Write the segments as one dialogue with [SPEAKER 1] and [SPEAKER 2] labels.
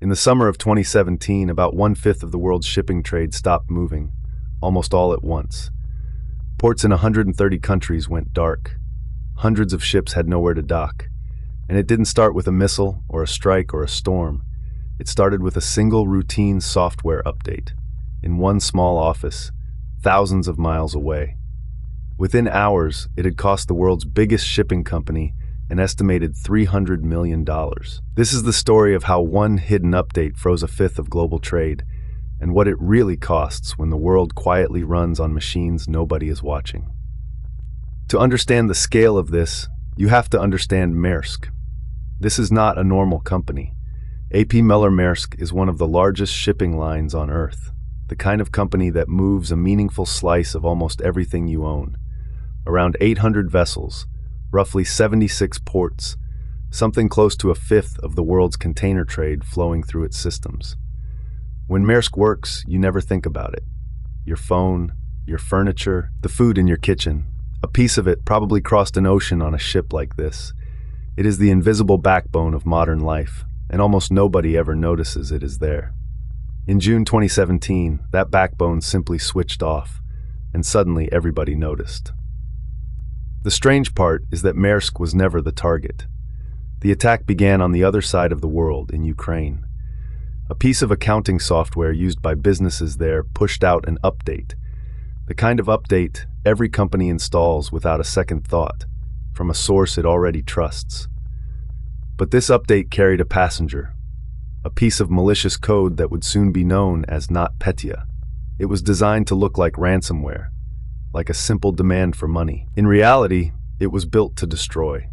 [SPEAKER 1] In the summer of 2017, about one-fifth of the world's shipping trade stopped moving, almost all at once. Ports in 130 countries went dark. Hundreds of ships had nowhere to dock. And it didn't start with a missile or a strike or a storm. It started with a single routine software update in one small office, thousands of miles away. Within hours, it had cost the world's biggest shipping company an estimated $300 million. This is the story of how one hidden update froze a fifth of global trade, and what it really costs when the world quietly runs on machines nobody is watching. To understand the scale of this, you have to understand Maersk. This is not a normal company. A.P. Møller-Maersk is one of the largest shipping lines on Earth, the kind of company that moves a meaningful slice of almost everything you own. Around 800 vessels, roughly 76 ports, something close to a fifth of the world's container trade flowing through its systems. When Maersk works, you never think about it. Your phone, your furniture, the food in your kitchen, a piece of it probably crossed an ocean on a ship like this. It is the invisible backbone of modern life, and almost nobody ever notices it is there. In June 2017, that backbone simply switched off, and suddenly everybody noticed. The strange part is that Maersk was never the target. The attack began on the other side of the world, in Ukraine. A piece of accounting software used by businesses there pushed out an update. The kind of update every company installs without a second thought, from a source it already trusts. But this update carried a passenger, a piece of malicious code that would soon be known as NotPetya. It was designed to look like ransomware, like a simple demand for money. In reality, it was built to destroy.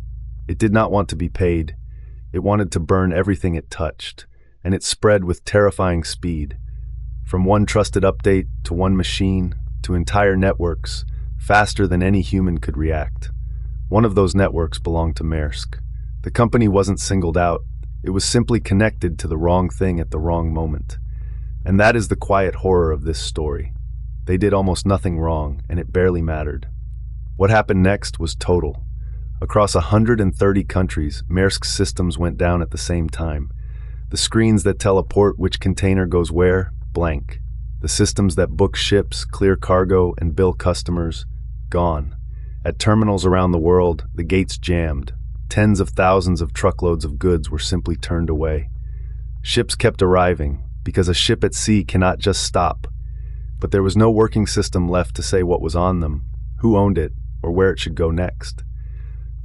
[SPEAKER 1] It did not want to be paid. It wanted to burn everything it touched, and it spread with terrifying speed. From one trusted update to one machine to entire networks, faster than any human could react. One of those networks belonged to Maersk. The company wasn't singled out. It was simply connected to the wrong thing at the wrong moment. And that is the quiet horror of this story. They did almost nothing wrong, and it barely mattered. What happened next was total. Across 130 countries, Maersk's systems went down at the same time. The screens that tell a port which container goes where, blank. The systems that book ships, clear cargo, and bill customers, gone. At terminals around the world, the gates jammed. Tens of thousands of truckloads of goods were simply turned away. Ships kept arriving, because a ship at sea cannot just stop. But there was no working system left to say what was on them, who owned it, or where it should go next.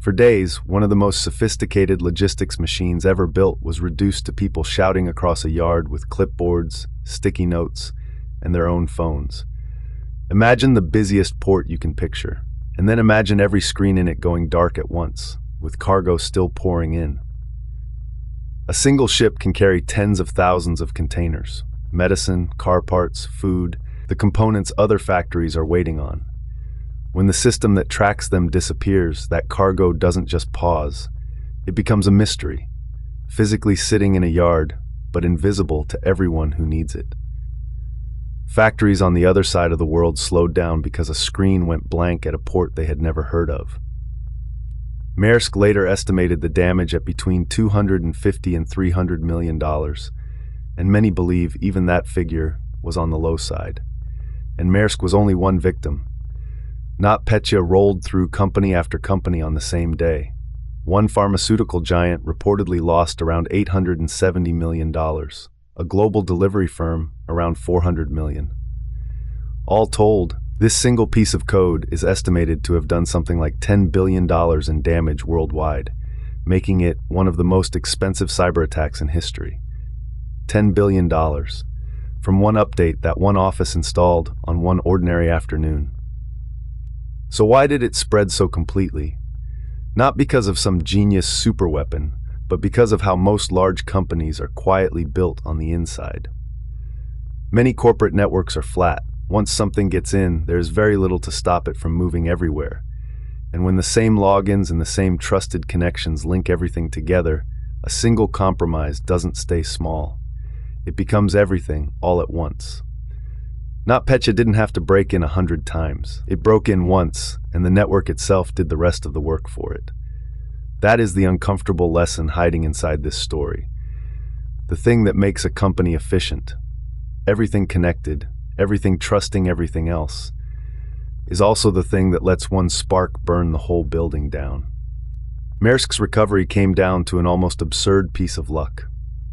[SPEAKER 1] For days, one of the most sophisticated logistics machines ever built was reduced to people shouting across a yard with clipboards, sticky notes, and their own phones. Imagine the busiest port you can picture, and then imagine every screen in it going dark at once, with cargo still pouring in. A single ship can carry tens of thousands of containers, medicine, car parts, food, the components other factories are waiting on. When the system that tracks them disappears, that cargo doesn't just pause. It becomes a mystery, physically sitting in a yard, but invisible to everyone who needs it. Factories on the other side of the world slowed down because a screen went blank at a port they had never heard of. Maersk later estimated the damage at between $250 and $300 million, and many believe even that figure was on the low side. And Maersk was only one victim. NotPetya rolled through company after company on the same day. One pharmaceutical giant reportedly lost around $870 million, a global delivery firm around $400 million. All told, this single piece of code is estimated to have done something like $10 billion in damage worldwide, making it one of the most expensive cyber attacks in history. $10 billion. From one update that one office installed on one ordinary afternoon. So why did it spread so completely? Not because of some genius superweapon, but because of how most large companies are quietly built on the inside. Many corporate networks are flat. Once something gets in, there is very little to stop it from moving everywhere. And when the same logins and the same trusted connections link everything together, a single compromise doesn't stay small. It becomes everything all at once. NotPetya didn't have to break in 100 times. It broke in once, and the network itself did the rest of the work for it. That is the uncomfortable lesson hiding inside this story. The thing that makes a company efficient, everything connected, everything trusting everything else, is also the thing that lets one spark burn the whole building down. Maersk's recovery came down to an almost absurd piece of luck.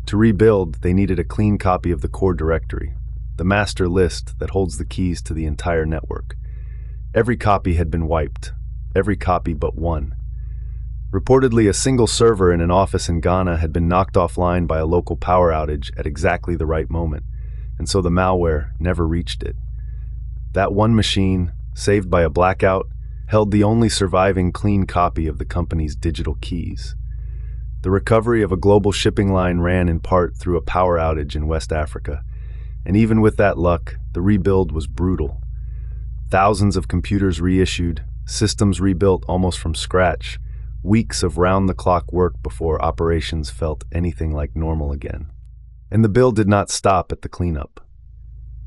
[SPEAKER 1] To rebuild, they needed a clean copy of the core directory, the master list that holds the keys to the entire network. Every copy had been wiped, every copy but one. Reportedly, a single server in an office in Ghana had been knocked offline by a local power outage at exactly the right moment, and so the malware never reached it. That one machine, saved by a blackout, held the only surviving clean copy of the company's digital keys. The recovery of a global shipping line ran in part through a power outage in West Africa, and even with that luck, the rebuild was brutal. Thousands of computers reissued, systems rebuilt almost from scratch, weeks of round-the-clock work before operations felt anything like normal again. And the bill did not stop at the cleanup.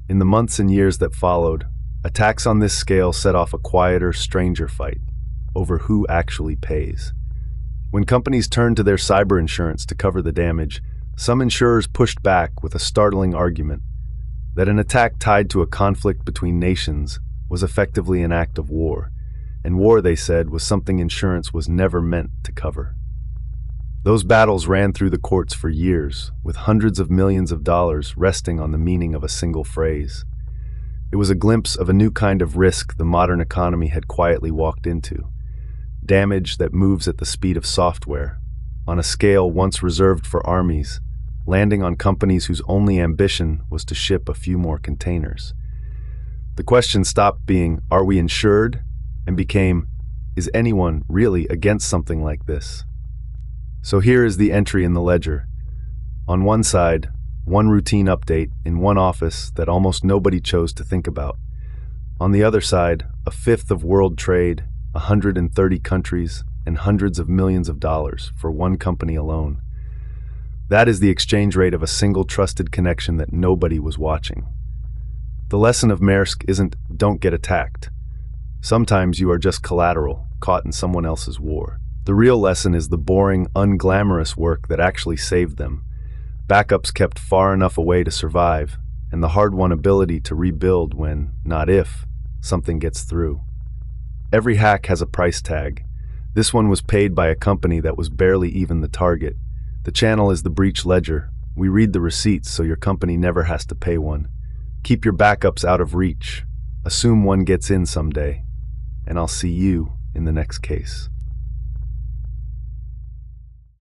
[SPEAKER 1] In the months and years that followed, attacks on this scale set off a quieter, stranger fight over who actually pays. When companies turned to their cyber insurance to cover the damage, some insurers pushed back with a startling argument that an attack tied to a conflict between nations was effectively an act of war, and war, they said, was something insurance was never meant to cover. Those battles ran through the courts for years, with hundreds of millions of dollars resting on the meaning of a single phrase. It was a glimpse of a new kind of risk the modern economy had quietly walked into. Damage that moves at the speed of software, on a scale once reserved for armies, landing on companies whose only ambition was to ship a few more containers. The question stopped being, "Are we insured?" and became, "Is anyone really against something like this?" So here is the entry in the ledger. On one side, one routine update in one office that almost nobody chose to think about. On the other side, a fifth of world trade, 130 countries, and hundreds of millions of dollars for one company alone. That is the exchange rate of a single trusted connection that nobody was watching. The lesson of Maersk isn't "don't get attacked." Sometimes you are just collateral, caught in someone else's war. The real lesson is the boring, unglamorous work that actually saved them. Backups kept far enough away to survive, and the hard-won ability to rebuild when, not if, something gets through. Every hack has a price tag. This one was paid by a company that was barely even the target. The channel is the breach ledger. We read the receipts so your company never has to pay one. Keep your backups out of reach. Assume one gets in someday. And I'll see you in the next case.